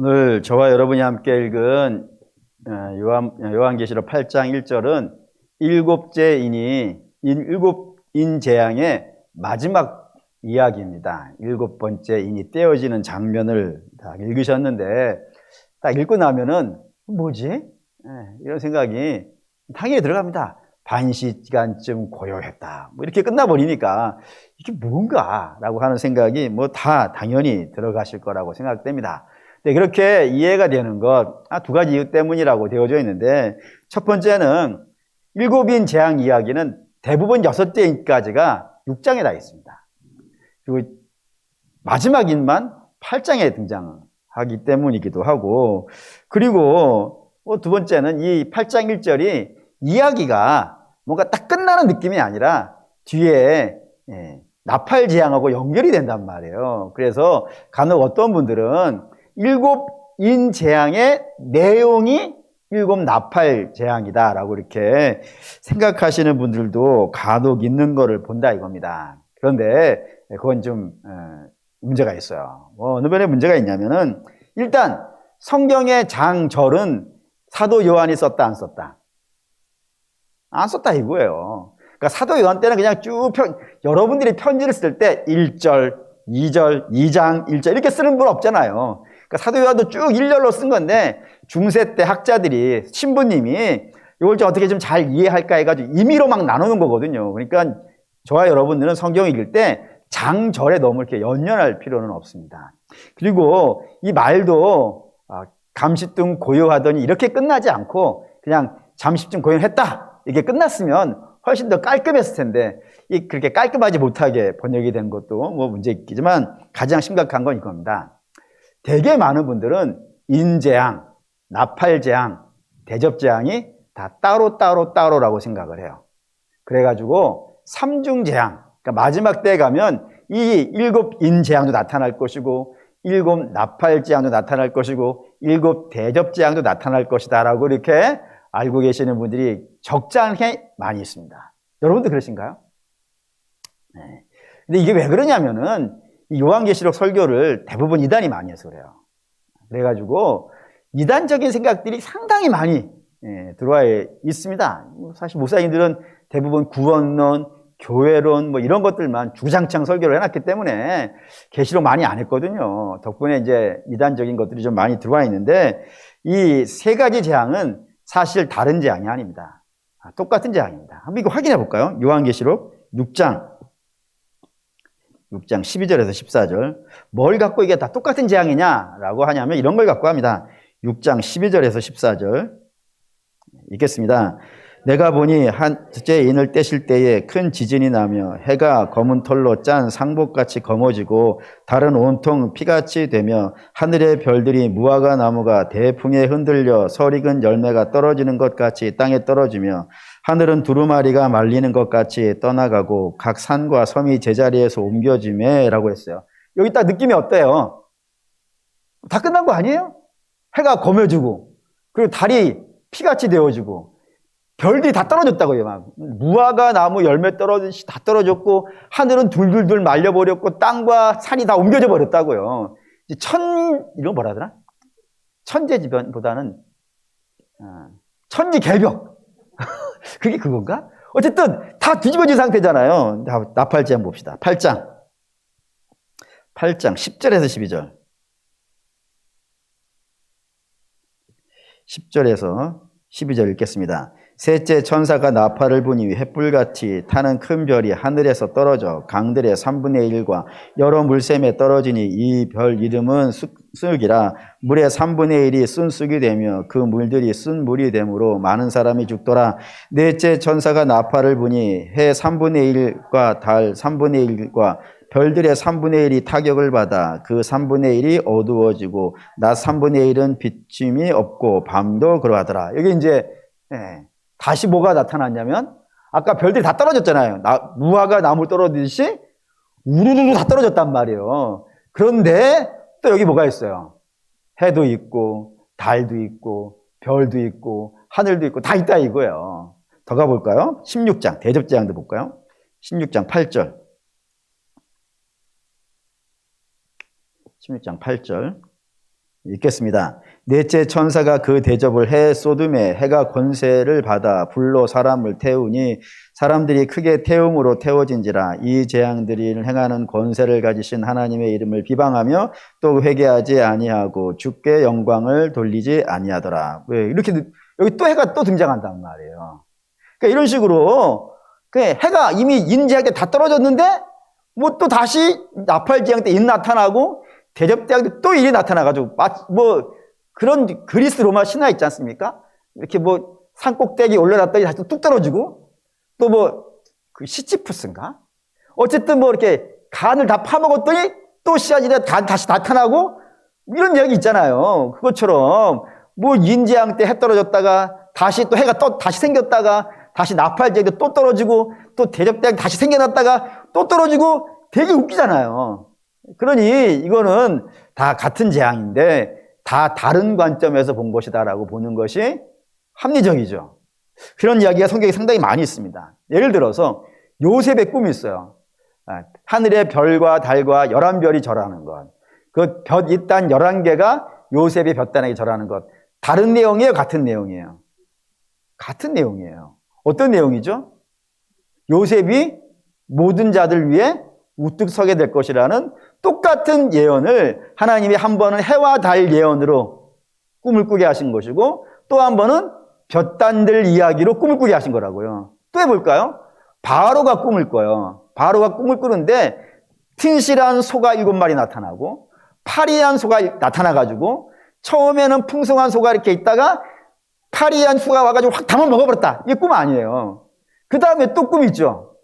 오늘 저와 여러분이 함께 읽은 요한계시록 8장 1절은 일곱 인재앙의 마지막 이야기입니다. 일곱 번째 인이 떼어지는 장면을 다 읽으셨는데 딱 읽고 나면은 뭐지? 이런 생각이 당연히 들어갑니다. 반시간쯤 고요했다. 뭐 이렇게 끝나버리니까 이게 뭔가 라고 하는 생각이 뭐 다 당연히 들어가실 거라고 생각됩니다. 네, 그렇게 이해가 되는 것, 두 가지 이유 때문이라고 되어져 있는데, 첫 번째는 일곱인 재앙 이야기는 대부분 6대 인까지가 6장에 다 있습니다. 그리고 마지막 인만 8장에 등장하기 때문이기도 하고, 그리고 두 번째는 이 8장 1절이 이야기가 뭔가 딱 끝나는 느낌이 아니라 뒤에 나팔 재앙하고 연결이 된단 말이에요. 그래서 간혹 어떤 분들은 일곱인 재앙의 내용이 일곱 나팔 재앙이다 라고 이렇게 생각하시는 분들도 간혹 있는 거를 본다 이겁니다. 그런데 그건 좀 문제가 있어요. 어느 면에 문제가 있냐면은 일단 성경의 장절은 사도 요한이 썼다 안 썼다? 안 썼다 이거예요. 그러니까 사도 요한 때는 그냥 쭉 여러분들이 편지를 쓸 때 1절, 2절, 2장, 1절 이렇게 쓰는 분 없잖아요. 그러니까 사도 요한도 쭉 일렬로 쓴 건데 중세 때 학자들이 신부님이 이걸 좀 어떻게 좀 잘 이해할까 해가지고 임의로 막 나누는 거거든요. 그러니까 저와 여러분들은 성경 읽을 때 장절에 너무 이렇게 연연할 필요는 없습니다. 그리고 이 말도 감시등 고요하더니 이렇게 끝나지 않고 그냥 잠시쯤 고요했다 이게 끝났으면 훨씬 더 깔끔했을 텐데 그렇게 깔끔하지 못하게 번역이 된 것도 뭐 문제 있겠지만 가장 심각한 건 이겁니다. 되게 많은 분들은 인재앙, 나팔재앙, 대접재앙이 다 따로라고 생각을 해요. 그래가지고 삼중재앙, 그러니까 마지막 때에 가면 이 일곱 인재앙도 나타날 것이고 일곱 나팔재앙도 나타날 것이고 일곱 대접재앙도 나타날 것이다 라고 이렇게 알고 계시는 분들이 적잖게 많이 있습니다. 여러분도 그러신가요? 네. 근데 이게 왜 그러냐면은 이 요한계시록 설교를 대부분 이단이 많이 해서 그래요. 그래가지고 이단적인 생각들이 상당히 많이 들어와 있습니다. 사실 목사님들은 대부분 구원론, 교회론 뭐 이런 것들만 주장창 설교를 해놨기 때문에 계시록 많이 안 했거든요. 덕분에 이제 이단적인 것들이 좀 많이 들어와 있는데 이 세 가지 재앙은 사실 다른 재앙이 아닙니다. 똑같은 재앙입니다. 한번 이거 확인해 볼까요? 요한계시록 6장 12절에서 14절. 뭘 갖고 이게 다 똑같은 재앙이냐라고 하냐면 이런 걸 갖고 합니다. 6장 12절에서 14절 읽겠습니다. 내가 보니 한째 인을 떼실 때에 큰 지진이 나며 해가 검은 털로 짠 상복같이 검어지고 달은 온통 피같이 되며 하늘의 별들이 무화과 나무가 대풍에 흔들려 설익은 열매가 떨어지는 것 같이 땅에 떨어지며 하늘은 두루마리가 말리는 것 같이 떠나가고 각 산과 섬이 제자리에서 옮겨지매 라고 했어요. 여기 딱 느낌이 어때요? 다 끝난 거 아니에요? 해가 검어지고 그리고 달이 피같이 되어지고 별들이 다 떨어졌다고요. 막 무화과 나무 열매 떨어지듯이 다 떨어졌고 하늘은 둘둘둘 말려버렸고 땅과 산이 다 옮겨져 버렸다고요. 이런 뭐라 하더라? 천재지변보다는 천지개벽. 그게 그건가? 어쨌든 다 뒤집어진 상태잖아요. 나팔재앙 봅시다. 8장 10절에서 12절 10절에서 12절 읽겠습니다. 셋째 천사가 나팔을 부니 횃불같이 타는 큰 별이 하늘에서 떨어져 강들의 3분의 1과 여러 물샘에 떨어지니 이 별 이름은 쑥이라 물의 3분의 1이 순쑥이 되며 그 물들이 순물이 되므로 많은 사람이 죽더라. 넷째 천사가 나팔을 부니 해 3분의 1과 달 3분의 1과 별들의 3분의 1이 타격을 받아 그 3분의 1이 어두워지고 낮 3분의 1은 비침이 없고 밤도 그러하더라. 여기 이제 다시 뭐가 나타났냐면 아까 별들이 다 떨어졌잖아요. 무화과 나무 떨어지듯이 우르르 다 떨어졌단 말이에요. 그런데 또 여기 뭐가 있어요? 해도 있고 달도 있고 별도 있고 하늘도 있고 다 있다 이거예요. 더 가볼까요? 16장 대접재앙도 볼까요? 16장 8절 16장 8절 읽겠습니다. 넷째 천사가 그 대접을 해 쏟음에 해가 권세를 받아 불로 사람을 태우니 사람들이 크게 태움으로 태워진지라. 이 재앙들이 행하는 권세를 가지신 하나님의 이름을 비방하며 또 회개하지 아니하고 주께 영광을 돌리지 아니하더라. 왜 이렇게 여기 또 해가 또 등장한단 말이에요. 그러니까 이런 식으로 해가 이미 인지할 때 다 떨어졌는데 뭐 또 다시 나팔지향 때 인 나타나고 대접대항 때 또 일이 나타나가지고 뭐 그런 그리스 로마 신화 있지 않습니까? 이렇게 뭐 산꼭대기 올려놨더니 다시 뚝 떨어지고 또 뭐 그 시치프스인가? 어쨌든 뭐 이렇게 간을 다 파먹었더니 또 씨앗이 다시 나타나고 이런 이야기 있잖아요. 그것처럼 뭐 인지항 때 해 떨어졌다가 다시 또 해가 다시 생겼다가 다시 나팔지향 때 또 떨어지고 또 대접대항 다시 생겨났다가 또 떨어지고 되게 웃기잖아요. 그러니 이거는 다 같은 재앙인데 다 다른 관점에서 본 것이다라고 보는 것이 합리적이죠. 그런 이야기가 성경에 상당히 많이 있습니다. 예를 들어서 요셉의 꿈이 있어요. 하늘의 별과 달과 11별이 절하는 것. 그 잇단 11개가 요셉의 볕단에게 절하는 것. 다른 내용이에요? 같은 내용이에요? 같은 내용이에요. 어떤 내용이죠? 요셉이 모든 자들 위해 우뚝 서게 될 것이라는 똑같은 예언을 하나님이 한 번은 해와 달 예언으로 꿈을 꾸게 하신 것이고 또 한 번은 볕단들 이야기로 꿈을 꾸게 하신 거라고요. 또 해볼까요? 바로가 꿈을 꿔요. 바로가 꿈을 꾸는데 튼실한 소가 7마리 나타나고 파리한 소가 나타나가지고 처음에는 풍성한 소가 이렇게 있다가 파리한 소가 와가지고 확 담아 먹어버렸다. 이게 꿈 아니에요. 그 다음에 또 꿈이 있죠.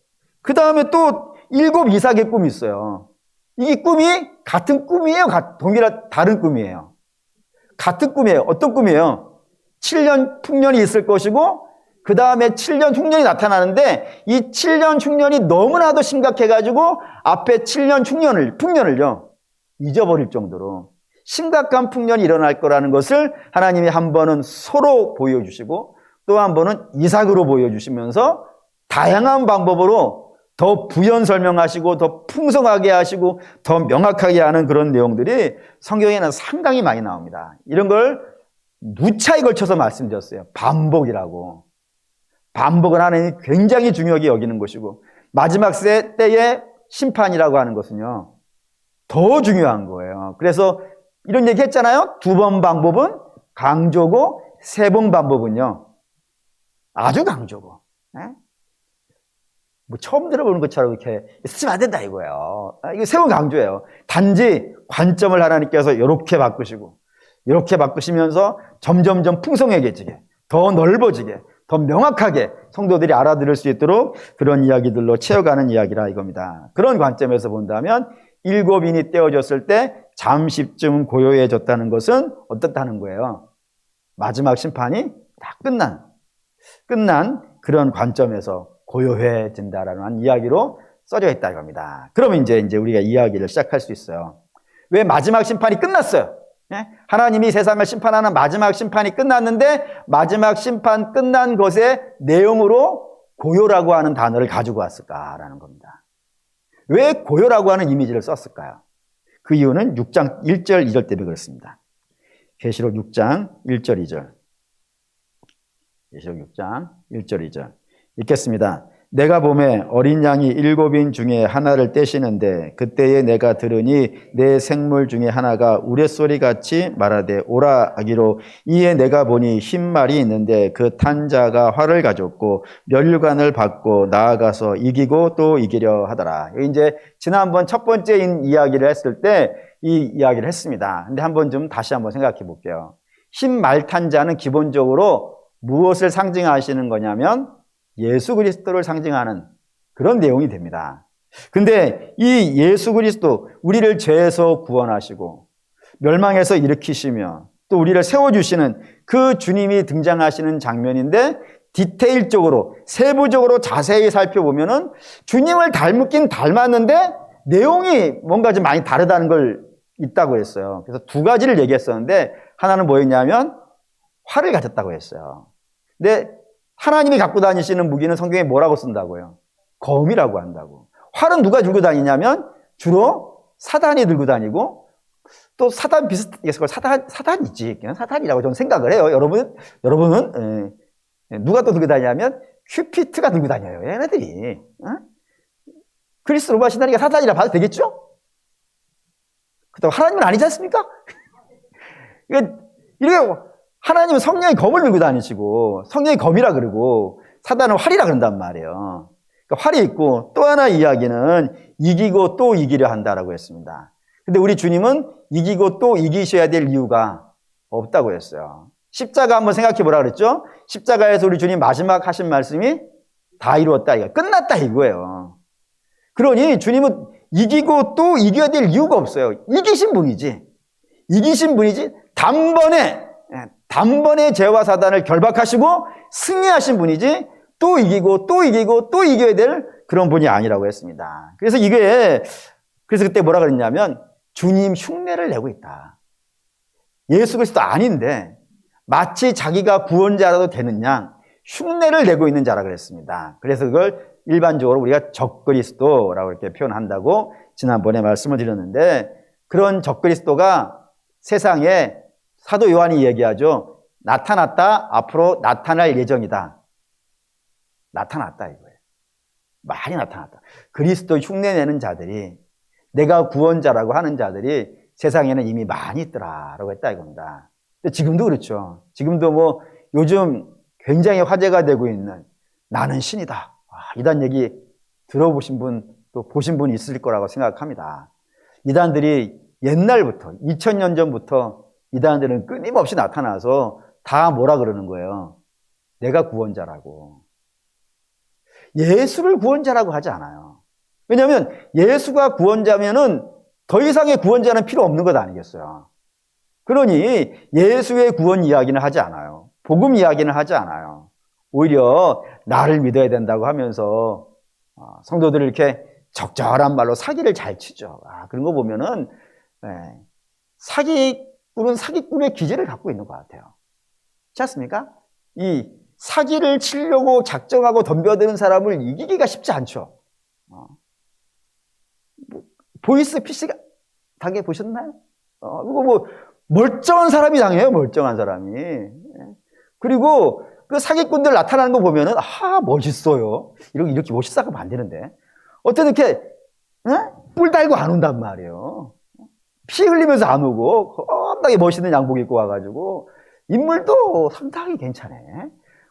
그 다음에 또 7 이삭의 꿈이 있어요. 이 꿈이 같은 꿈이에요? 다른 꿈이에요? 같은 꿈이에요. 어떤 꿈이에요? 7년 흉년이 있을 것이고 그 다음에 7년 흉년이 나타나는데 이 7년 흉년이 너무나도 심각해가지고 앞에 7년 풍년을요 잊어버릴 정도로 심각한 풍년이 일어날 거라는 것을 하나님이 한 번은 소로 보여주시고 또 한 번은 이삭으로 보여주시면서 다양한 방법으로 더 부연 설명하시고 더 풍성하게 하시고 더 명확하게 하는 그런 내용들이 성경에는 상당히 많이 나옵니다. 이런 걸 누차에 걸쳐서 말씀드렸어요. 반복이라고. 반복은 하나님이 굉장히 중요하게 여기는 것이고 마지막 때의 심판이라고 하는 것은요 더 중요한 거예요. 그래서 이런 얘기 했잖아요. 2번 방법은 강조고 3번 방법은요 아주 강조고 뭐 처음 들어보는 것처럼 이렇게 쓰면 안 된다 이거예요. 이거 3번 강조예요. 단지 관점을 하나님께서 이렇게 바꾸시고 이렇게 바꾸시면서 점점점 풍성해지게 더 넓어지게 더 명확하게 성도들이 알아들을 수 있도록 그런 이야기들로 채워가는 이야기라 이겁니다. 그런 관점에서 본다면 7인이 떼어졌을 때 잠시쯤 고요해졌다는 것은 어떻다는 거예요? 마지막 심판이 다 끝난 그런 관점에서 고요해진다라는 이야기로 써져 있다 이겁니다. 그러면 이제 우리가 이야기를 시작할 수 있어요. 왜 마지막 심판이 끝났어요? 하나님이 세상을 심판하는 마지막 심판이 끝났는데 마지막 심판 끝난 것의 내용으로 고요라고 하는 단어를 가지고 왔을까라는 겁니다. 왜 고요라고 하는 이미지를 썼을까요? 그 이유는 6장 1절 2절 때문에 그렇습니다. 계시록 6장 1절 2절. 계시록 6장 1절 2절 읽겠습니다. 내가 보매 어린 양이 7인 중에 하나를 떼시는데 그때에 내가 들으니 내 생물 중에 하나가 우레소리같이 말하되 오라 하기로 이에 내가 보니 흰 말이 있는데 그 탄 자가 활을 가졌고 면류관을 받고 나아가서 이기고 또 이기려 하더라. 이제 지난번 첫 번째 이야기를 했을 때 이 이야기를 했습니다. 근데 다시 한번 생각해 볼게요. 흰 말 탄 자는 기본적으로 무엇을 상징하시는 거냐면 예수 그리스도를 상징하는 그런 내용이 됩니다. 근데 이 예수 그리스도, 우리를 죄에서 구원하시고 멸망에서 일으키시며 또 우리를 세워주시는 그 주님이 등장하시는 장면인데 디테일적으로 세부적으로 자세히 살펴보면은 주님을 닮긴 닮았는데 내용이 뭔가 좀 많이 다르다는 걸 있다고 했어요. 그래서 2가지를 얘기했었는데 하나는 뭐였냐면 활을 가졌다고 했어요. 근데 하나님이 갖고 다니시는 무기는 성경에 뭐라고 쓴다고요? 검이라고 한다고. 활은 누가 들고 다니냐면 주로 사단이 들고 다니고 또 사단 사단이지. 그냥 사단이라고 저는 생각을 해요. 여러분은, 누가 또 들고 다니냐면, 큐피트가 들고 다녀요. 얘네들이. 그리스 로마 신앙이가 사단이라 봐도 되겠죠? 그렇다고 하나님은 아니지 않습니까? 이렇게 하나님은 성령의 검을 들고 다니시고, 성령의 검이라 그러고, 사단은 활이라 그런단 말이에요. 그러니까 활이 있고, 또 하나 이야기는 이기고 또 이기려 한다라고 했습니다. 근데 우리 주님은 이기고 또 이기셔야 될 이유가 없다고 했어요. 십자가 한번 생각해 보라 그랬죠? 십자가에서 우리 주님 마지막 하신 말씀이 다 이루었다, 이거 끝났다 이거예요. 그러니 주님은 이기고 또 이겨야 될 이유가 없어요. 이기신 분이지. 단번에 죄와 사단을 결박하시고 승리하신 분이지, 또 이기고 또 이겨야 될 그런 분이 아니라고 했습니다. 그래서 그때 뭐라 그랬냐면, 주님 흉내를 내고 있다. 예수 그리스도 아닌데 마치 자기가 구원자라도 되는 양 흉내를 내고 있는 자라 그랬습니다. 그래서 그걸 일반적으로 우리가 적그리스도라고 이렇게 표현한다고 지난번에 말씀을 드렸는데, 그런 적그리스도가 세상에 사도 요한이 얘기하죠. 나타났다, 앞으로 나타날 예정이다. 나타났다 이거예요. 많이 나타났다. 그리스도 흉내내는 자들이, 내가 구원자라고 하는 자들이 세상에는 이미 많이 있더라라고 했다 이겁니다. 근데 지금도 그렇죠. 지금도 요즘 굉장히 화제가 되고 있는 나는 신이다, 이단 얘기 들어보신 분, 또 보신 분 있을 거라고 생각합니다. 이단들이 옛날부터 2000년 전부터 이단들은 끊임없이 나타나서 다 뭐라 그러는 거예요? 내가 구원자라고. 예수를 구원자라고 하지 않아요. 왜냐하면 예수가 구원자면은 더 이상의 구원자는 필요 없는 것 아니겠어요? 그러니 예수의 구원 이야기는 하지 않아요. 복음 이야기는 하지 않아요. 오히려 나를 믿어야 된다고 하면서 성도들을 이렇게 적절한 말로 사기를 잘 치죠. 그런 거 보면은 사기꾼은 사기꾼의 기질을 갖고 있는 것 같아요. 그렇지 않습니까? 이 사기를 치려고 작정하고 덤벼드는 사람을 이기기가 쉽지 않죠. 보이스 피싱 당해 보셨나요? 이거 멀쩡한 사람이 당해요, 멀쩡한 사람이. 그리고 그 사기꾼들 나타나는 거 보면은, 멋있어요. 이렇게 멋있어 하면 안 되는데. 어떤 이렇게, 뿔 달고 안 온단 말이에요. 피 흘리면서 안 오고, 겁나게 멋있는 양복 입고 와가지고, 인물도 상당히 괜찮아.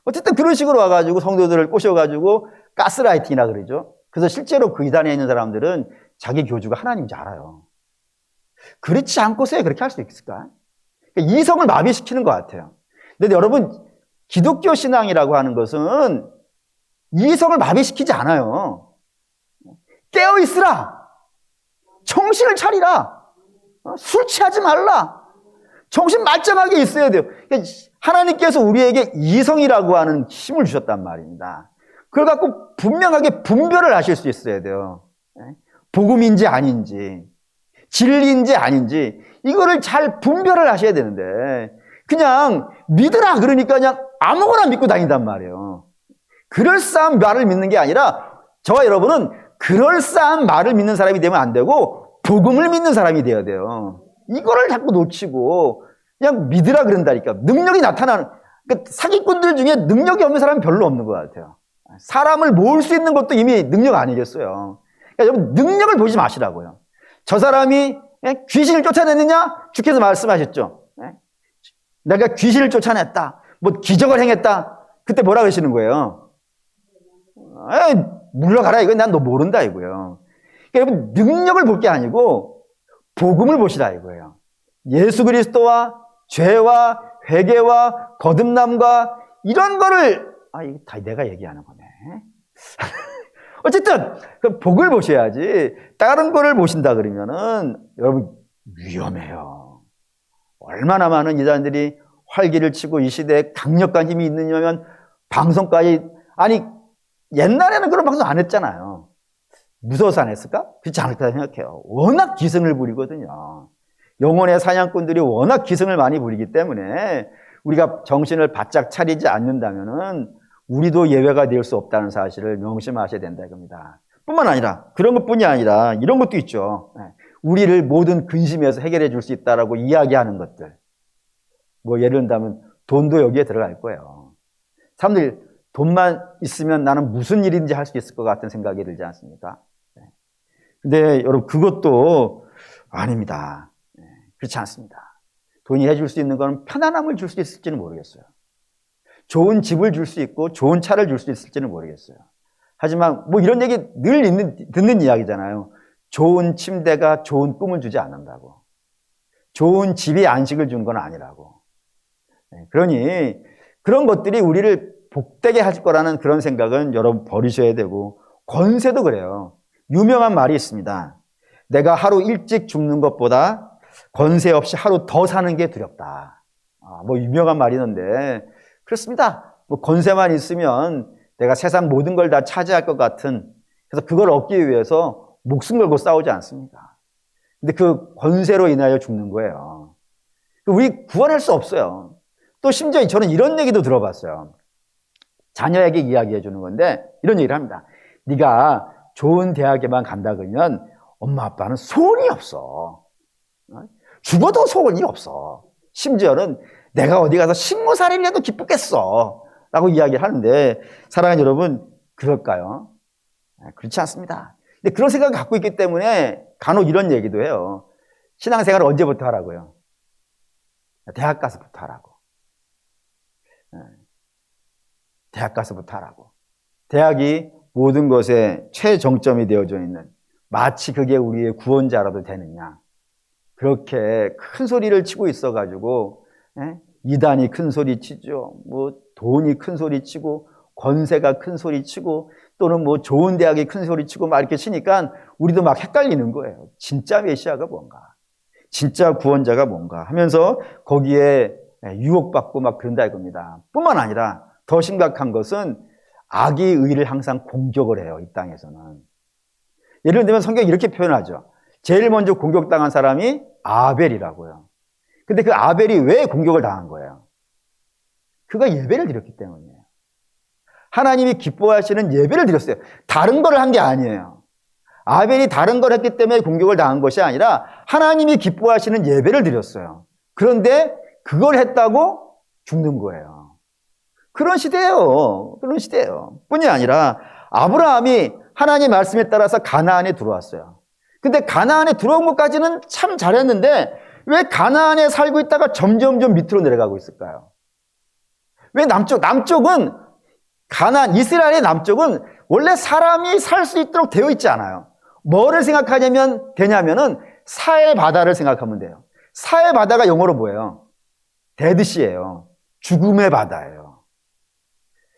어쨌든 그런 식으로 와가지고 성도들을 꼬셔가지고, 가스라이팅이라 그러죠. 그래서 실제로 그 이단에 있는 사람들은 자기 교주가 하나님인지 알아요. 그렇지 않고서야 그렇게 할 수 있을까? 그러니까 이성을 마비시키는 것 같아요. 근데 여러분, 기독교 신앙이라고 하는 것은 이성을 마비시키지 않아요. 깨어있으라. 정신을 차리라. 술 취하지 말라. 정신 말짱하게 있어야 돼요. 그러니까 하나님께서 우리에게 이성이라고 하는 힘을 주셨단 말입니다. 그걸 갖고 분명하게 분별을 하실 수 있어야 돼요. 복음인지 아닌지, 진리인지 아닌지, 이거를 잘 분별을 하셔야 되는데, 그냥 믿으라 그러니까 그냥 아무거나 믿고 다닌단 말이에요. 그럴싸한 말을 믿는 게 아니라, 저와 여러분은 그럴싸한 말을 믿는 사람이 되면 안 되고 복음을 믿는 사람이 되어야 돼요. 이거를 자꾸 놓치고 그냥 믿으라 그런다니까. 능력이 나타나는, 그러니까 사기꾼들 중에 능력이 없는 사람이 별로 없는 것 같아요. 사람을 모을 수 있는 것도 이미 능력 아니겠어요. 그러니까 여러분, 능력을 보지 마시라고요. 저 사람이 귀신을 쫓아냈느냐? 주께서 말씀하셨죠. 내가 귀신을 쫓아냈다, 기적을 행했다. 그때 뭐라 그러시는 거예요? 물러가라, 이거 난 너 모른다 이거예요. 그러니까 여러분, 능력을 볼 게 아니고 복음을 보시라 이거예요. 예수 그리스도와 죄와 회개와 거듭남과 이런 거를, 이거 다 내가 얘기하는 거네. 어쨌든 그 복을 보셔야지. 다른 거를 보신다 그러면은 여러분 위험해요. 얼마나 많은 이단들이 활기를 치고 이 시대에 강력한 힘이 있느냐면 방송까지, 옛날에는 그런 방송 안 했잖아요. 무서워서 안 했을까? 그렇지 않을까 생각해요. 워낙 기승을 부리거든요. 영혼의 사냥꾼들이 워낙 기승을 많이 부리기 때문에 우리가 정신을 바짝 차리지 않는다면은 우리도 예외가 될 수 없다는 사실을 명심하셔야 된다 이겁니다. 뿐만 아니라, 그런 것뿐이 아니라 이런 것도 있죠. 우리를 모든 근심에서 해결해 줄 수 있다라고 이야기하는 것들. 뭐 예를 들면 돈도 여기에 들어갈 거예요. 사람들이 돈만 있으면 나는 무슨 일인지 할 수 있을 것 같은 생각이 들지 않습니까? 근데 여러분 그것도 아닙니다. 그렇지 않습니다. 돈이 해줄 수 있는 건 편안함을 줄 수 있을지는 모르겠어요. 좋은 집을 줄 수 있고 좋은 차를 줄 수 있을지는 모르겠어요. 하지만 뭐 이런 얘기 늘 듣는 이야기잖아요. 좋은 침대가 좋은 꿈을 주지 않는다고. 좋은 집이 안식을 주는 건 아니라고. 그러니 그런 것들이 우리를 복되게 할 거라는 그런 생각은 여러분 버리셔야 되고, 권세도 그래요. 유명한 말이 있습니다. 내가 하루 일찍 죽는 것보다 권세 없이 하루 더 사는 게 두렵다. 뭐 유명한 말이던데 그렇습니다. 뭐 권세만 있으면 내가 세상 모든 걸 다 차지할 것 같은, 그래서 그걸 얻기 위해서 목숨 걸고 싸우지 않습니다. 근데 그 권세로 인하여 죽는 거예요. 우리 구원할 수 없어요. 또 심지어 저는 이런 얘기도 들어봤어요. 자녀에게 이야기해 주는 건데 이런 얘기를 합니다. 네가 좋은 대학에만 간다 그러면 엄마 아빠는 소원이 없어. 죽어도 소원이 없어. 심지어는 내가 어디 가서 식모살이를 해도 기쁘겠어 라고 이야기를 하는데, 사랑하는 여러분, 그럴까요? 그렇지 않습니다. 근데 그런 생각을 갖고 있기 때문에 간혹 이런 얘기도 해요. 신앙생활을 언제부터 하라고요? 대학 가서부터 하라고. 대학 가서부터 하라고. 대학이 모든 것의 최정점이 되어져 있는, 마치 그게 우리의 구원자라도 되느냐, 그렇게 큰 소리를 치고 있어가지고 이단이 큰 소리 치죠. 뭐 돈이 큰 소리 치고 권세가 큰 소리 치고 또는 뭐 좋은 대학이 큰 소리 치고 막 이렇게 치니까 우리도 막 헷갈리는 거예요. 진짜 메시아가 뭔가, 진짜 구원자가 뭔가 하면서 거기에 유혹받고 막 그런다 이겁니다. 뿐만 아니라 더 심각한 것은 악이 의를 항상 공격을 해요. 이 땅에서는. 예를 들면 성경이 이렇게 표현하죠. 제일 먼저 공격당한 사람이 아벨이라고요. 근데 그 아벨이 왜 공격을 당한 거예요? 그가 예배를 드렸기 때문이에요. 하나님이 기뻐하시는 예배를 드렸어요. 다른 걸 한 게 아니에요. 아벨이 다른 걸 했기 때문에 공격을 당한 것이 아니라 하나님이 기뻐하시는 예배를 드렸어요. 그런데 그걸 했다고 죽는 거예요. 그런 시대예요. 그런 시대예요. 뿐이 아니라 아브라함이 하나님 말씀에 따라서 가나안에 들어왔어요. 근데 가나안에 들어온 것까지는 참 잘했는데 왜 가나안에 살고 있다가 점점점 밑으로 내려가고 있을까요? 왜 남쪽은 가나안, 이스라엘의 남쪽은 원래 사람이 살 수 있도록 되어 있지 않아요. 뭐를 되냐면은 사해 바다를 생각하면 돼요. 사해 바다가 영어로 뭐예요? 데드시예요. 죽음의 바다예요.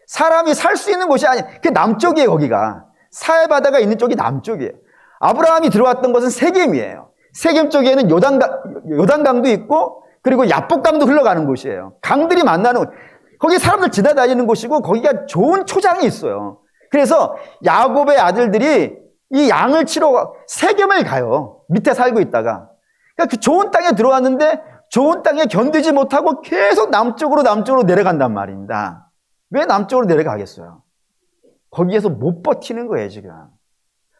사람이 살 수 있는 곳이 아니에요. 그게 남쪽이에요, 거기가. 사해 바다가 있는 쪽이 남쪽이에요. 아브라함이 들어왔던 것은 세겜이에요. 세겜 쪽에는 요단강도 있고 그리고 야복강도 흘러가는 곳이에요. 강들이 만나는 곳. 거기 사람들 지나다니는 곳이고 거기가 좋은 초장이 있어요. 그래서 야곱의 아들들이 이 양을 치러 세겜을 가요. 밑에 살고 있다가. 그러니까 그 좋은 땅에 들어왔는데 좋은 땅에 견디지 못하고 계속 남쪽으로 내려간단 말입니다. 왜 남쪽으로 내려가겠어요? 거기에서 못 버티는 거예요, 지금.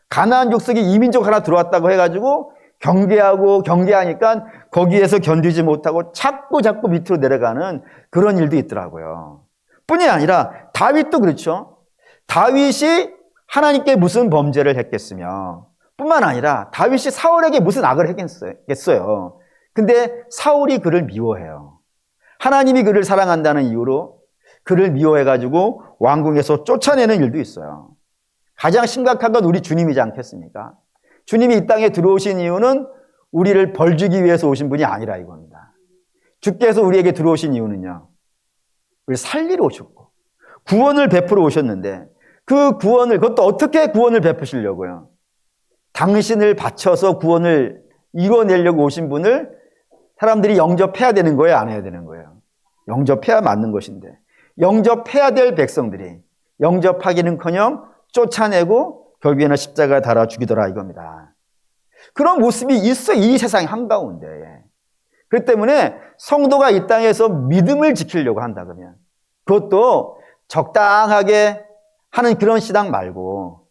가나안 족속이 이민족 하나 들어왔다고 해가지고 경계하니까 거기에서 견디지 못하고 자꾸 밑으로 내려가는 그런 일도 있더라고요. 뿐이 아니라 다윗도 그렇죠. 다윗이 하나님께 무슨 범죄를 했겠으며, 뿐만 아니라 다윗이 사울에게 무슨 악을 했겠어요. 근데 사울이 그를 미워해요. 하나님이 그를 사랑한다는 이유로 그를 미워해가지고 왕궁에서 쫓아내는 일도 있어요. 가장 심각한 건 우리 주님이지 않겠습니까? 주님이 이 땅에 들어오신 이유는 우리를 벌주기 위해서 오신 분이 아니라 이겁니다. 주께서 우리에게 들어오신 이유는요, 우리 살리러 오셨고 구원을 베풀어 오셨는데, 그 구원을, 그것도 어떻게 구원을 베푸시려고요? 당신을 바쳐서 구원을 이뤄내려고 오신 분을 사람들이 영접해야 되는 거예요, 안 해야 되는 거예요? 영접해야 맞는 것인데, 영접해야 될 백성들이 영접하기는커녕 쫓아내고 결국에는 십자가에 달아 죽이더라 이겁니다. 그런 모습이 있어, 이 세상 한가운데. 그렇기 때문에 성도가 이 땅에서 믿음을 지키려고 한다 그러면 그것도 적당하게 하는 그런 신앙 말고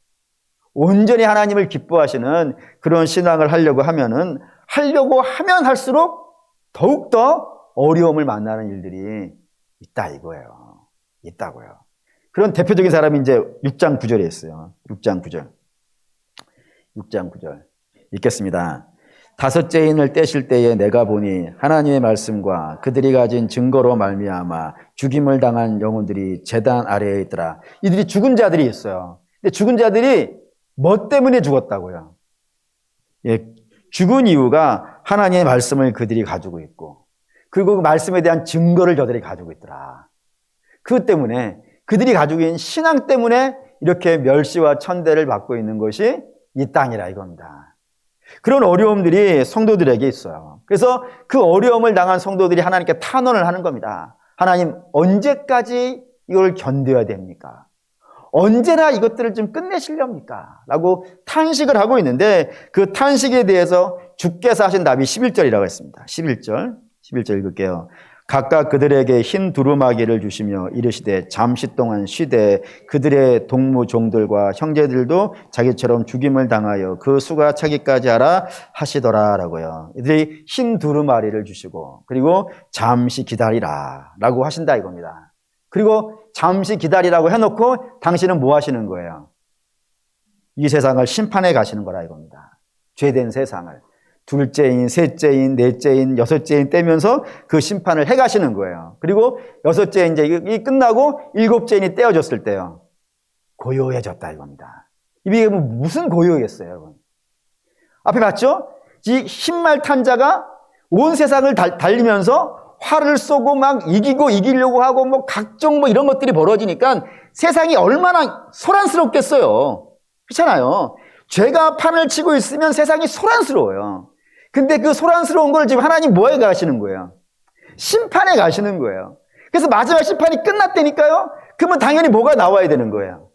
온전히 하나님을 기뻐하시는 그런 신앙을 하려고 하면 할수록 더욱더 어려움을 만나는 일들이 있다 이거예요. 있다고요. 그런 대표적인 사람이 이제 6장 9절에 있어요. 6장 9절. 6장 9절. 읽겠습니다. 다섯째 인을 떼실 때에 내가 보니 하나님의 말씀과 그들이 가진 증거로 말미암아 죽임을 당한 영혼들이 제단 아래에 있더라. 이들이 죽은 자들이 있어요. 근데 죽은 자들이 뭐 때문에 죽었다고요? 예, 죽은 이유가 하나님의 말씀을 그들이 가지고 있고, 그리고 그 말씀에 대한 증거를 저들이 가지고 있더라. 그것 때문에, 그들이 가지고 있는 신앙 때문에 이렇게 멸시와 천대를 받고 있는 것이 이 땅이라 이겁니다. 그런 어려움들이 성도들에게 있어요. 그래서 그 어려움을 당한 성도들이 하나님께 탄원을 하는 겁니다. 하나님, 언제까지 이걸 견뎌야 됩니까? 언제나 이것들을 좀 끝내시렵니까? 라고 탄식을 하고 있는데, 그 탄식에 대해서 주께서 하신 답이 11절이라고 했습니다. 11절 읽을게요. 각각 그들에게 흰 두루마기를 주시며 이르시되 잠시 동안 쉬되 그들의 동무종들과 형제들도 자기처럼 죽임을 당하여 그 수가 차기까지 하라 하시더라 라고요. 이들이 흰 두루마리를 주시고, 그리고 잠시 기다리라 라고 하신다 이겁니다. 그리고 잠시 기다리라고 해놓고 당신은 뭐 하시는 거예요? 이 세상을 심판해 가시는 거라 이겁니다. 죄된 세상을 둘째인, 셋째인, 넷째인, 여섯째인 떼면서 그 심판을 해 가시는 거예요. 그리고 여섯째인 이제 끝나고 일곱째인이 떼어졌을 때요, 고요해졌다 이겁니다. 이게 무슨 고요겠어요, 여러분? 앞에 봤죠? 이 흰말 탄 자가 온 세상을 달리면서 화를 쏘고 막 이기려고 하고 뭐 각종 뭐 이런 것들이 벌어지니까 세상이 얼마나 소란스럽겠어요. 그렇잖아요. 죄가 판을 치고 있으면 세상이 소란스러워요. 근데 그 소란스러운 걸 지금 하나님 뭐에 가시는 거예요? 심판에 가시는 거예요. 그래서 마지막 심판이 끝났다니까요. 그러면 당연히 뭐가 나와야 되는 거예요?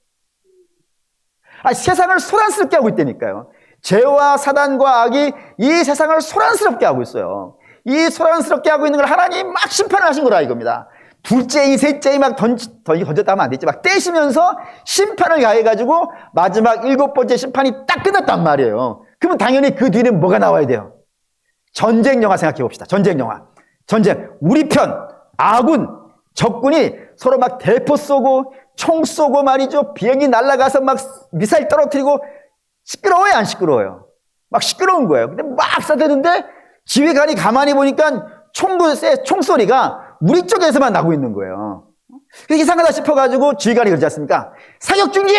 세상을 소란스럽게 하고 있다니까요. 죄와 사단과 악이 이 세상을 소란스럽게 하고 있어요. 이 소란스럽게 하고 있는 걸 하나님 막 심판을 하신 거라 이겁니다. 둘째이, 셋째이 막 던졌다 하면 안 되지. 막 떼시면서 심판을 가해가지고 마지막 7번째 심판이 딱 끝났단 말이에요. 그러면 당연히 그 뒤는 뭐가 나와야 돼요? 전쟁 영화 생각해 봅시다. 전쟁 영화. 전쟁. 우리 편, 아군, 적군이 서로 막 대포 쏘고 총 쏘고 말이죠. 비행기 날아가서 막 미사일 떨어뜨리고 시끄러워요, 안 시끄러워요? 막 시끄러운 거예요. 근데 막 쏴대는데 지휘관이 가만히 보니까 총소리가 우리 쪽에서만 나고 있는 거예요. 이상하다 싶어가지고 지휘관이 그러지 않습니까? 사격 중지!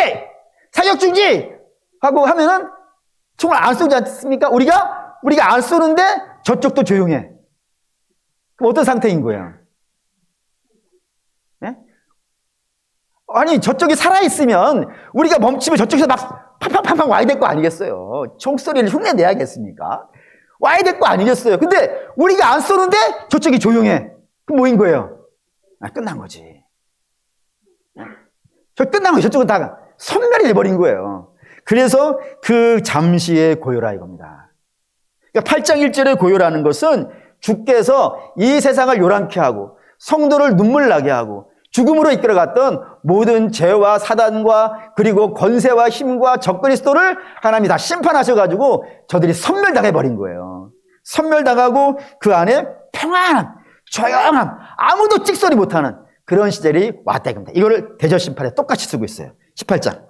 사격 중지! 하고 하면은 총을 안 쏘지 않습니까? 우리가 안 쏘는데 저쪽도 조용해. 그럼 어떤 상태인 거예요? 네? 아니, 저쪽이 살아있으면 우리가 멈추면 저쪽에서 막 팡팡팡팡 와야 될 거 아니겠어요? 총소리를 흉내내야겠습니까? 와야 될 거 아니겠어요? 근데 우리가 안 쏘는데 저쪽이 조용해. 그럼 뭐인 거예요? 끝난 거지. 끝난 거예요. 저쪽은 다 선멸이 돼버린 거예요. 그래서 그 잠시의 고요라 이겁니다. 그러니까 8장 1절의 고요라는 것은 주께서 이 세상을 요란케 하고 성도를 눈물 나게 하고 죽음으로 이끌어갔던 모든 죄와 사단과 그리고 권세와 힘과 적그리스도를 하나님이 다 심판하셔가지고 저들이 선멸당해버린 거예요. 선멸당하고 그 안에 평안함, 조용함, 아무도 찍소리 못하는 그런 시절이 왔다 이겁니다. 이거를 대접심판에 똑같이 쓰고 있어요. 18장.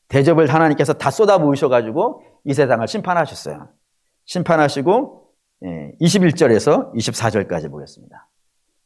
대접을 하나님께서 다 쏟아부으셔가지고 이 세상을 심판하셨어요. 심판하시고 21절에서 24절까지 보겠습니다.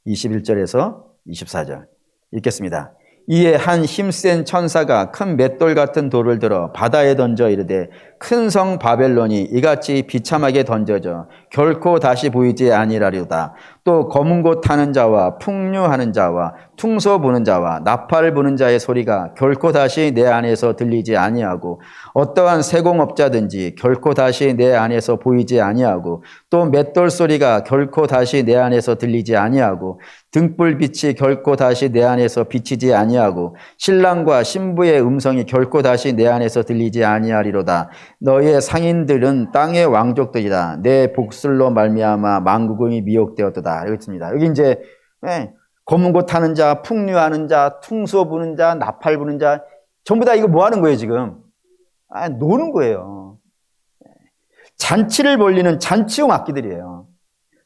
21절에서 24절 읽겠습니다. 이에 한 힘센 천사가 큰 맷돌 같은 돌을 들어 바다에 던져 이르되 큰 성 바벨론이 이같이 비참하게 던져져 결코 다시 보이지 아니하리로다. 또 검은 곳 타는 자와 풍류하는 자와 퉁소 부는 자와 나팔을 부는 자의 소리가 결코 다시 내 안에서 들리지 아니하고 어떠한 세공업자든지 결코 다시 내 안에서 보이지 아니하고 또 맷돌 소리가 결코 다시 내 안에서 들리지 아니하고 등불빛이 결코 다시 내 안에서 비치지 아니하고 신랑과 신부의 음성이 결코 다시 내 안에서 들리지 아니하리로다. 너의 상인들은 땅의 왕족들이다. 내 복술로 말미암아 만국이 미혹되었도다. 여기 있습니다. 여기 이제 검은 곳 타는 자, 풍류하는 자, 퉁소 부는 자, 나팔 부는 자, 전부 다 이거 뭐 하는 거예요, 지금? 노는 거예요. 잔치를 벌리는 잔치용 악기들이에요.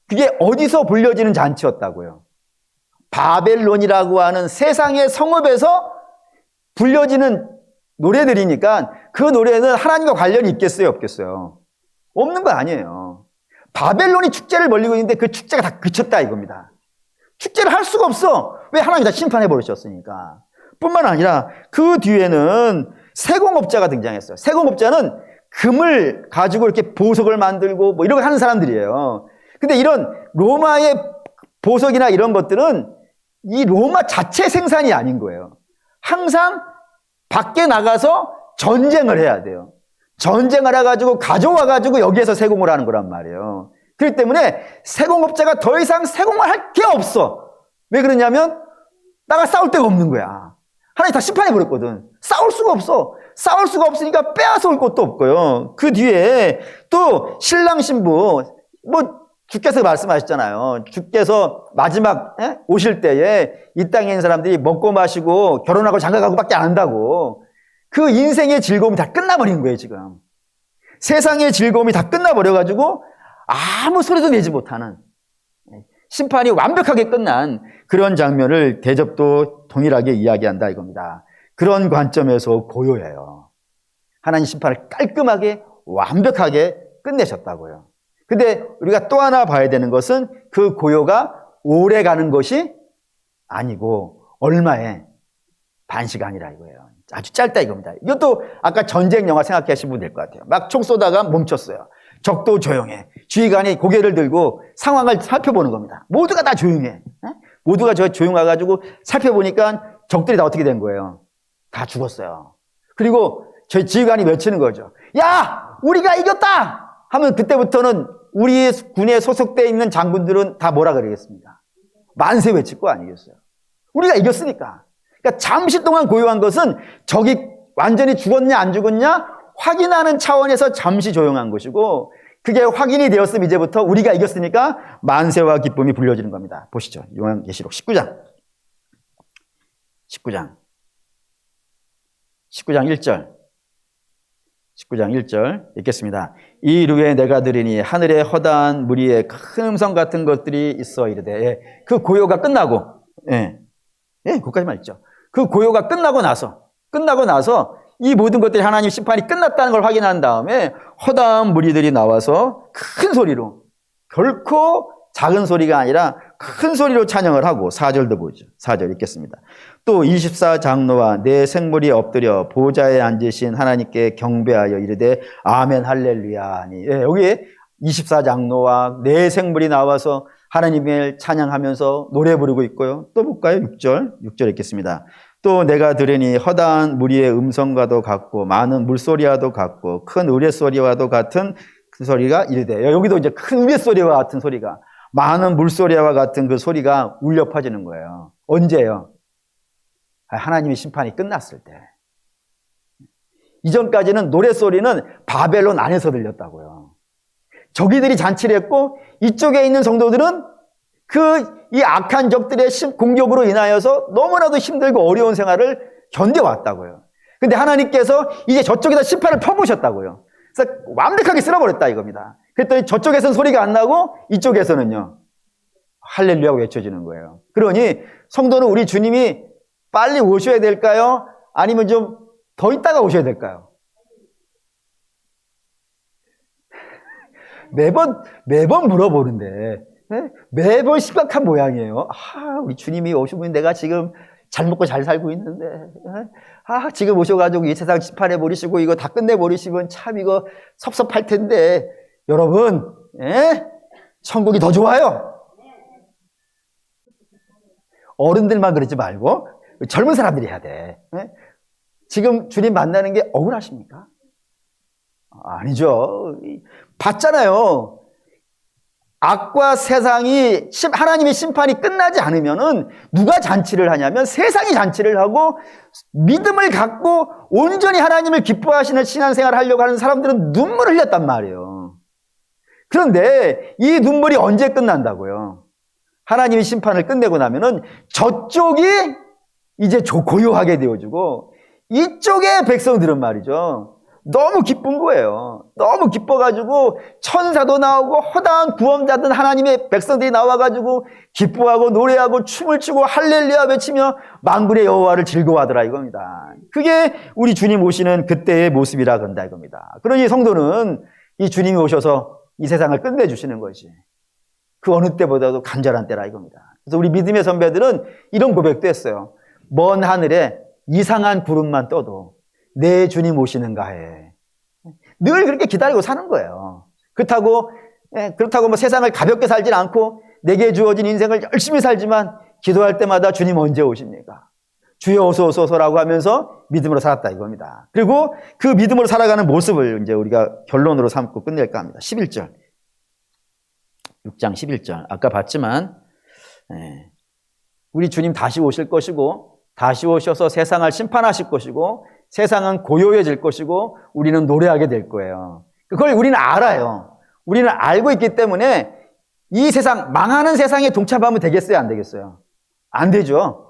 그게 어디서 불려지는 잔치였다고요? 바벨론이라고 하는 세상의 성읍에서 불려지는 노래들이니까 그 노래는 하나님과 관련이 있겠어요, 없겠어요? 없는 거 아니에요. 바벨론이 축제를 벌리고 있는데 그 축제가 다 그쳤다 이겁니다. 축제를 할 수가 없어. 왜? 하나님이 다 심판해 버리셨으니까. 뿐만 아니라 그 뒤에는 세공업자가 등장했어요. 세공업자는 금을 가지고 이렇게 보석을 만들고 뭐 이런 걸 하는 사람들이에요. 근데 이런 로마의 보석이나 이런 것들은 이 로마 자체 생산이 아닌 거예요. 항상 밖에 나가서 전쟁을 해야 돼요. 전쟁을 해가지고 가져와가지고 여기에서 세공을 하는 거란 말이에요. 그렇기 때문에 세공업자가 더 이상 세공을 할 게 없어. 왜 그러냐면 나가 싸울 데가 없는 거야. 하나님 다 심판해버렸거든. 싸울 수가 없어. 싸울 수가 없으니까 빼앗아 올 것도 없고요. 그 뒤에 또 신랑 신부, 뭐 주께서 말씀하셨잖아요. 주께서 마지막 오실 때에 이 땅에 있는 사람들이 먹고 마시고 결혼하고 장가가고 밖에 안 한다고. 그 인생의 즐거움이 다 끝나버린 거예요, 지금. 세상의 즐거움이 다 끝나버려가지고 아무 소리도 내지 못하는, 심판이 완벽하게 끝난 그런 장면을 대접도 동일하게 이야기한다 이겁니다. 그런 관점에서 고요해요. 하나님 심판을 깔끔하게 완벽하게 끝내셨다고요. 근데 우리가 또 하나 봐야 되는 것은 그 고요가 오래 가는 것이 아니고 얼마에? 반시간이라 이거예요. 아주 짧다 이겁니다. 이것도 아까 전쟁 영화 생각하시면 될 것 같아요. 막 총 쏘다가 멈췄어요. 적도 조용해. 지휘관이 고개를 들고 상황을 살펴보는 겁니다. 모두가 다 조용해. 모두가 조용해가지고 살펴보니까 적들이 다 어떻게 된 거예요? 다 죽었어요. 그리고 저희 지휘관이 외치는 거죠. 야! 우리가 이겼다! 하면 그때부터는 우리 군에 소속되어 있는 장군들은 다 뭐라 그러겠습니까? 만세 외칠 거 아니겠어요? 우리가 이겼으니까. 그러니까 잠시 동안 고요한 것은 적이 완전히 죽었냐 안 죽었냐 확인하는 차원에서 잠시 조용한 것이고, 그게 확인이 되었으면 이제부터 우리가 이겼으니까 만세와 기쁨이 불려지는 겁니다. 보시죠. 요한계시록 19장 1절 읽겠습니다. 이르에 내가 들으니 하늘에 허다한 무리의 큰 음성 같은 것들이 있어 이르되, 그 고요가 끝나고, 그것까지만 읽죠. 그 고요가 끝나고 나서 이 모든 것들이 하나님 심판이 끝났다는 걸 확인한 다음에 허다한 무리들이 나와서 큰 소리로, 결코 작은 소리가 아니라 큰 소리로 찬양을 하고, 4절도 보죠. 4절 읽겠습니다. 또 24장로와 네 생물이 엎드려 보좌에 앉으신 하나님께 경배하여 이르되 아멘 할렐루야 하니. 여기 24장로와 네 생물이 나와서 하나님을 찬양하면서 노래 부르고 있고요. 또 볼까요? 6절 읽겠습니다. 또 내가 들으니 허다한 무리의 음성과도 같고 많은 물소리와도 같고 큰 우레소리와도 같은 그 소리가 이르되, 여기도 이제 큰 우레소리와 같은 소리가, 많은 물소리와 같은 그 소리가 울려 퍼지는 거예요. 언제요? 하나님의 심판이 끝났을 때. 이전까지는 노래소리는 바벨론 안에서 들렸다고요. 저기들이 잔치를 했고 이쪽에 있는 성도들은 이 악한 적들의 공격으로 인하여서 너무나도 힘들고 어려운 생활을 견뎌왔다고요. 근데 하나님께서 이제 저쪽에다 심판을 펴보셨다고요. 그래서 완벽하게 쓸어버렸다 이겁니다. 그랬더니 저쪽에서는 소리가 안 나고 이쪽에서는요, 할렐루야가 외쳐지는 거예요. 그러니 성도는 우리 주님이 빨리 오셔야 될까요? 아니면 좀 더 있다가 오셔야 될까요? 매번 물어보는데 매번 심각한 모양이에요. 우리 주님이 오시면 내가 지금 잘 먹고 잘 살고 있는데, 지금 오셔가지고 이 세상 심판해 버리시고 이거 다 끝내 버리시면 참 이거 섭섭할 텐데, 여러분, 천국이 더 좋아요. 어른들만 그러지 말고 젊은 사람들이 해야 돼. 지금 주님 만나는 게 억울하십니까? 아니죠. 봤잖아요. 악과 세상이, 하나님의 심판이 끝나지 않으면은 누가 잔치를 하냐면 세상이 잔치를 하고, 믿음을 갖고 온전히 하나님을 기뻐하시는 신앙생활을 하려고 하는 사람들은 눈물을 흘렸단 말이에요. 그런데 이 눈물이 언제 끝난다고요? 하나님의 심판을 끝내고 나면은 저쪽이 이제 고요하게 되어지고, 이쪽의 백성들은 말이죠. 너무 기쁜 거예요. 너무 기뻐가지고 천사도 나오고 허다한 구원자든 하나님의 백성들이 나와가지고 기뻐하고 노래하고 춤을 추고 할렐루야 외치며 만군의 여호와를 즐거워하더라 이겁니다. 그게 우리 주님 오시는 그때의 모습이라 그런다 이겁니다. 그러니 성도는 이 주님이 오셔서 이 세상을 끝내주시는 것이 그 어느 때보다도 간절한 때라 이겁니다. 그래서 우리 믿음의 선배들은 이런 고백도 했어요. 먼 하늘에 이상한 구름만 떠도 내 주님 오시는가 해. 늘 그렇게 기다리고 사는 거예요. 그렇다고 뭐 세상을 가볍게 살진 않고 내게 주어진 인생을 열심히 살지만 기도할 때마다 주님 언제 오십니까? 주여 어서 오소서라고 하면서 믿음으로 살았다 이겁니다. 그리고 그 믿음으로 살아가는 모습을 이제 우리가 결론으로 삼고 끝낼까 합니다. 11절. 6장 11절. 아까 봤지만 우리 주님 다시 오실 것이고 다시 오셔서 세상을 심판하실 것이고 세상은 고요해질 것이고 우리는 노래하게 될 거예요. 그걸 우리는 알아요. 우리는 알고 있기 때문에 이 세상, 망하는 세상에 동참하면 되겠어요? 안 되겠어요? 안 되죠.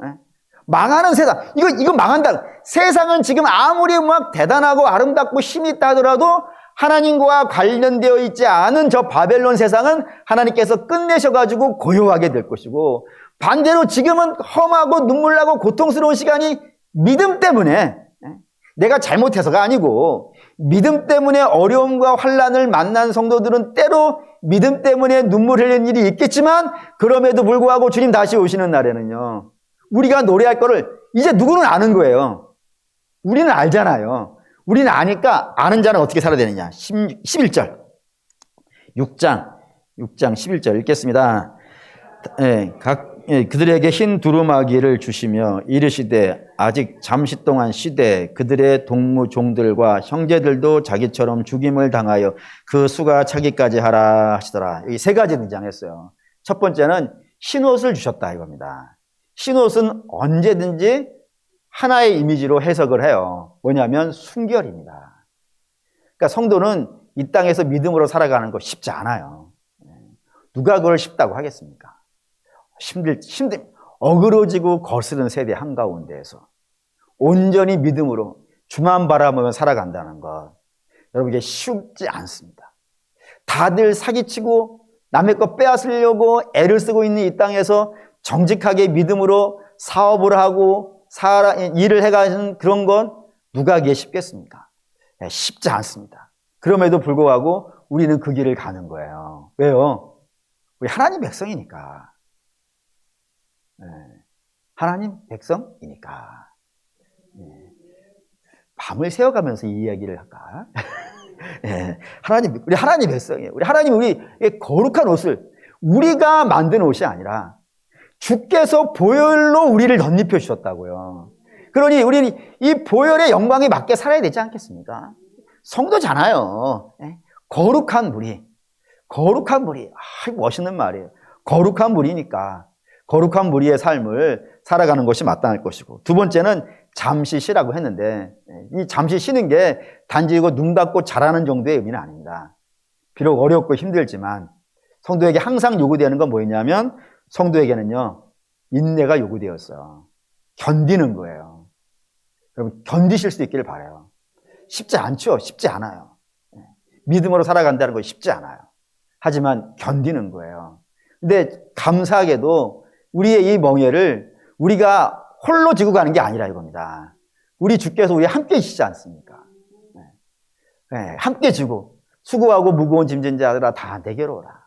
망하는 세상. 이거 망한다. 세상은 지금 아무리 막 대단하고 아름답고 힘이 있다 하더라도 하나님과 관련되어 있지 않은 저 바벨론 세상은 하나님께서 끝내셔가지고 고요하게 될 것이고 반대로 지금은 험하고 눈물 나고 고통스러운 시간이 믿음 때문에 내가 잘못해서가 아니고 믿음 때문에 어려움과 환난을 만난 성도들은 때로 믿음 때문에 눈물 흘리는 일이 있겠지만 그럼에도 불구하고 주님 다시 오시는 날에는요 우리가 노래할 거를 이제 누구는 아는 거예요. 우리는 알잖아요. 우리는 아니까 아는 자는 어떻게 살아야 되느냐. 11절 6장 11절 읽겠습니다. 그들에게 흰 두루마기를 주시며 이르시되 아직 잠시 동안 쉬되 그들의 동무 종들과 형제들도 자기처럼 죽임을 당하여 그 수가 차기까지 하라 하시더라. 이 세 가지 등장했어요. 첫 번째는 흰옷을 주셨다 이겁니다. 흰옷은 언제든지 하나의 이미지로 해석을 해요. 뭐냐면 순결입니다. 그러니까 성도는 이 땅에서 믿음으로 살아가는 거 쉽지 않아요. 누가 그걸 쉽다고 하겠습니까? 어그러지고 거스른 세대 한가운데에서 온전히 믿음으로 주만 바라보며 살아간다는 것 여러분 이게 쉽지 않습니다. 다들 사기치고 남의 것 빼앗으려고 애를 쓰고 있는 이 땅에서 정직하게 믿음으로 사업을 하고 일을 해가는 그런 건 누가 하기에 쉽겠습니까? 쉽지 않습니다. 그럼에도 불구하고 우리는 그 길을 가는 거예요. 왜요? 우리 하나님 백성이니까. 하나님 백성이니까. 밤을 새워가면서 이 이야기를 할까? 우리 하나님 백성이에요. 우리 하나님 우리 거룩한 옷을 우리가 만든 옷이 아니라 주께서 보혈로 우리를 덧입혀 주셨다고요. 그러니 우리는 이 보혈의 영광에 맞게 살아야 되지 않겠습니까? 성도잖아요. 거룩한 무리. 멋있는 말이에요. 거룩한 무리니까 거룩한 무리의 삶을 살아가는 것이 마땅할 것이고 두 번째는 잠시 쉬라고 했는데 이 잠시 쉬는 게 단지 이거 눈 감고 자라는 정도의 의미는 아닙니다. 비록 어렵고 힘들지만 성도에게 항상 요구되는 건 뭐였냐면 성도에게는요 인내가 요구되었어요. 견디는 거예요. 여러분 견디실 수 있기를 바라요. 쉽지 않죠? 쉽지 않아요. 믿음으로 살아간다는 건 쉽지 않아요. 하지만 견디는 거예요. 근데 감사하게도 우리의 이 멍에를 우리가 홀로 지고 가는 게 아니라 이겁니다. 우리 주께서 우리 함께 계시지 않습니까? 함께 지고 수고하고 무거운 짐진 자들아 다 내게로 오라.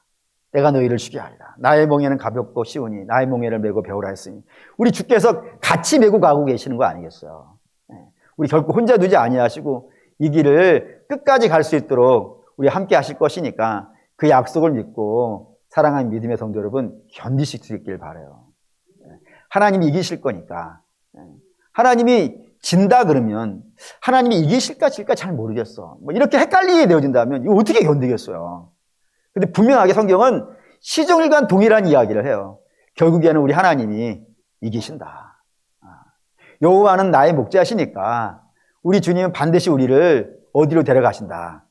내가 너희를 쉬게 하리라. 나의 멍에는 가볍고 쉬우니 나의 멍에를 메고 배우라 했으니 우리 주께서 같이 메고 가고 계시는 거 아니겠어요? 우리 결코 혼자 두지 아니하시고 이 길을 끝까지 갈 수 있도록 우리 함께 하실 것이니까 그 약속을 믿고 사랑하는 믿음의 성도 여러분 견디실 수 있길 바라요. 하나님이 이기실 거니까. 하나님이 진다 그러면 하나님이 이기실까 질까 잘 모르겠어. 뭐 이렇게 헷갈리게 되어진다면 이거 어떻게 견디겠어요? 근데 분명하게 성경은 시종일관 동일한 이야기를 해요. 결국에는 우리 하나님이 이기신다. 여호와는 나의 목자시니까 우리 주님은 반드시 우리를 어디로 데려가신다.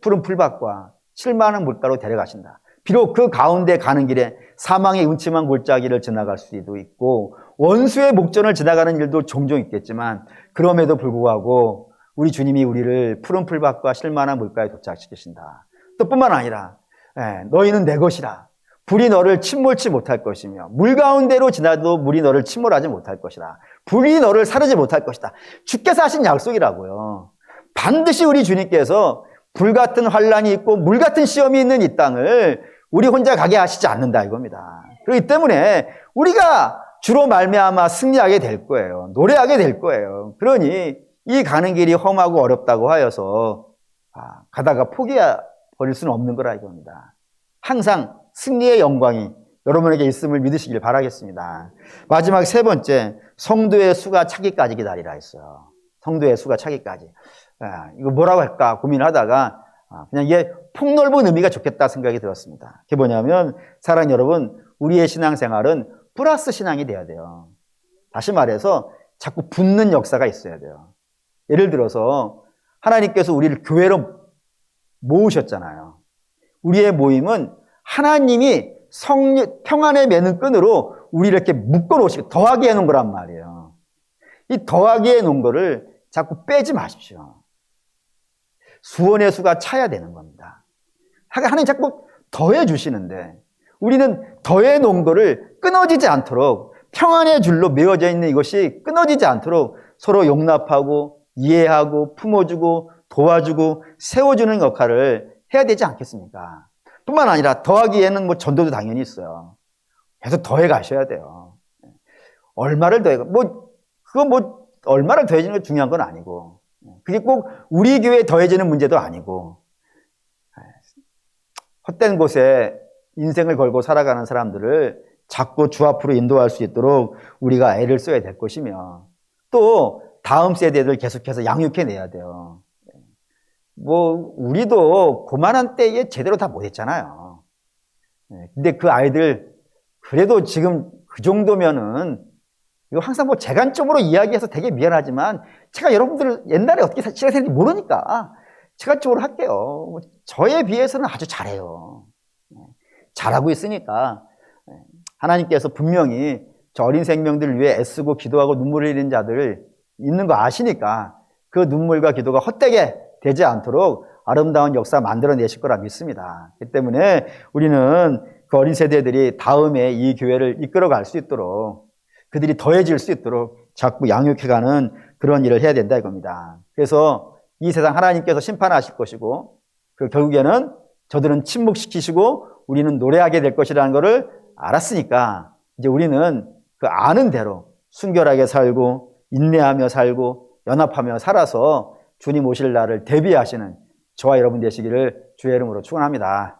푸른 풀밭과 실만한 물가로 데려가신다. 비록 그 가운데 가는 길에 사망의 음침한 골짜기를 지나갈 수도 있고 원수의 목전을 지나가는 일도 종종 있겠지만 그럼에도 불구하고 우리 주님이 우리를 푸른 풀밭과 실만한 물가에 도착시키신다. 또 뿐만 아니라 너희는 내 것이라. 불이 너를 침몰치 못할 것이며 물 가운데로 지나도 물이 너를 침몰하지 못할 것이라. 불이 너를 사르지 못할 것이다. 주께서 하신 약속이라고요. 반드시 우리 주님께서 불같은 환란이 있고 물같은 시험이 있는 이 땅을 우리 혼자 가게 하시지 않는다 이겁니다. 그렇기 때문에 우리가 주로 말미암아 승리하게 될 거예요. 노래하게 될 거예요. 그러니 이 가는 길이 험하고 어렵다고 하여서 가다가 포기해버릴 수는 없는 거라 이겁니다. 항상 승리의 영광이 여러분에게 있음을 믿으시길 바라겠습니다. 마지막 세 번째, 성도의 수가 차기까지 기다리라 했어요. 성도의 수가 차기까지. 이거 뭐라고 할까 고민하다가 그냥 이게 폭넓은 의미가 좋겠다 생각이 들었습니다. 그게 뭐냐면 사랑하는 여러분, 우리의 신앙생활은 플러스 신앙이 돼야 돼요. 다시 말해서 자꾸 붙는 역사가 있어야 돼요. 예를 들어서 하나님께서 우리를 교회로 모으셨잖아요. 우리의 모임은 하나님이 평안에 매는 끈으로 우리를 이렇게 묶어놓으시고 더하게 해놓은 거란 말이에요. 이 더하게 해놓은 거를 자꾸 빼지 마십시오. 수원의 수가 차야 되는 겁니다. 하나님 자꾸 더해 주시는데 우리는 더해 놓은 거를 끊어지지 않도록 평안의 줄로 메어져 있는 이것이 끊어지지 않도록 서로 용납하고 이해하고 품어주고 도와주고 세워주는 역할을 해야 되지 않겠습니까? 뿐만 아니라 더하기에는 뭐 전도도 당연히 있어요. 계속 더해 가셔야 돼요. 얼마를 더해, 얼마를 더해지는 게 중요한 건 아니고, 그게 꼭 우리 교회에 더해지는 문제도 아니고, 헛된 곳에 인생을 걸고 살아가는 사람들을 자꾸 주 앞으로 인도할 수 있도록 우리가 애를 써야 될 것이며, 또 다음 세대들 계속해서 양육해내야 돼요. 우리도 고만한 때에 제대로 다 못했잖아요. 근데 그 아이들, 그래도 지금 그 정도면은, 이거 항상 재간적으로 이야기해서 되게 미안하지만, 제가 여러분들 옛날에 어떻게 지냈는지 모르니까, 제간적으로 할게요. 저에 비해서는 아주 잘해요. 잘하고 있으니까, 하나님께서 분명히 저 어린 생명들을 위해 애쓰고 기도하고 눈물을 흘리는 자들 있는 거 아시니까, 그 눈물과 기도가 헛되게 되지 않도록 아름다운 역사 만들어내실 거라 믿습니다. 그렇기 때문에 우리는 그 어린 세대들이 다음에 이 교회를 이끌어갈 수 있도록 그들이 더해질 수 있도록 자꾸 양육해가는 그런 일을 해야 된다 이겁니다. 그래서 이 세상 하나님께서 심판하실 것이고 결국에는 저들은 침묵시키시고 우리는 노래하게 될 것이라는 것을 알았으니까 이제 우리는 그 아는 대로 순결하게 살고 인내하며 살고 연합하며 살아서 주님 오실 날을 대비하시는 저와 여러분 되시기를 주의 이름으로 축원합니다.